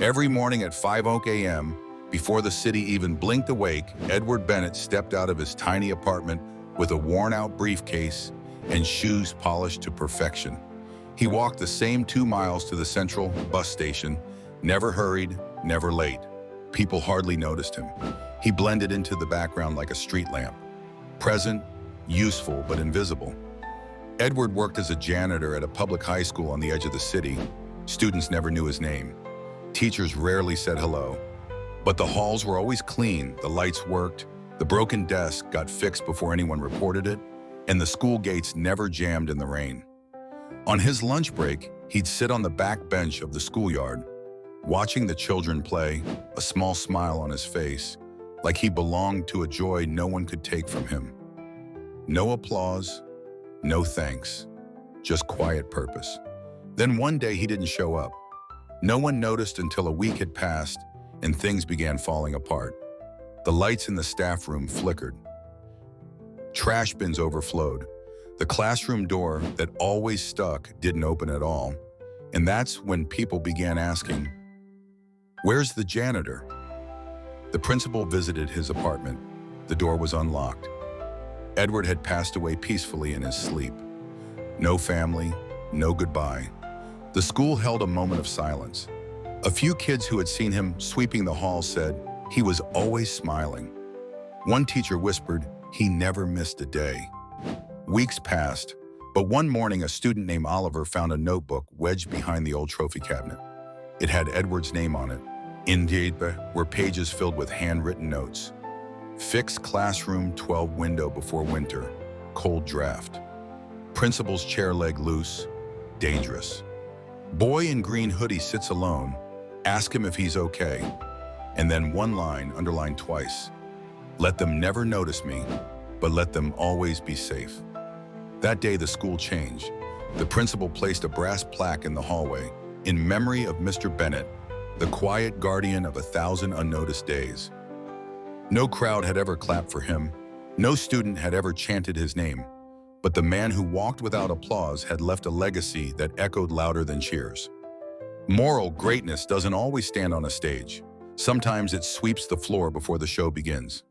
Every morning at 5 a.m., before the city even blinked awake, Edward Bennett stepped out of his tiny apartment with a worn-out briefcase and shoes polished to perfection. He walked the same 2 miles to the central bus station, never hurried, never late. People hardly noticed him. He blended into the background like a street lamp. Present, useful, but invisible. Edward worked as a janitor at a public high school on the edge of the city. Students never knew his name. Teachers rarely said hello. But the halls were always clean, the lights worked, the broken desk got fixed before anyone reported it, and the school gates never jammed in the rain. On his lunch break, he'd sit on the back bench of the schoolyard, watching the children play, a small smile on his face, like he belonged to a joy no one could take from him. No applause, no thanks, just quiet purpose. Then one day he didn't show up. No one noticed until a week had passed and things began falling apart. The lights in the staff room flickered. Trash bins overflowed. The classroom door that always stuck didn't open at all. And that's when people began asking, "Where's the janitor?" The principal visited his apartment. The door was unlocked. Edward had passed away peacefully in his sleep. No family, no goodbye. The school held a moment of silence. A few kids who had seen him sweeping the hall said, "He was always smiling." One teacher whispered, "He never missed a day." Weeks passed, but one morning a student named Oliver found a notebook wedged behind the old trophy cabinet. It had Edward's name on it. In the were pages filled with handwritten notes. Fix classroom 12 window before winter. Cold draft. Principal's chair leg loose. Dangerous. Boy in green hoodie sits alone. Ask him if he's okay. And then one line underlined twice. Let them never notice me, but let them always be safe. That day the school changed. The principal placed a brass plaque in the hallway in memory of Mr. Bennett, the quiet guardian of 1,000 unnoticed days. No crowd had ever clapped for him. No student had ever chanted his name. But the man who walked without applause had left a legacy that echoed louder than cheers. Moral greatness doesn't always stand on a stage. Sometimes it sweeps the floor before the show begins.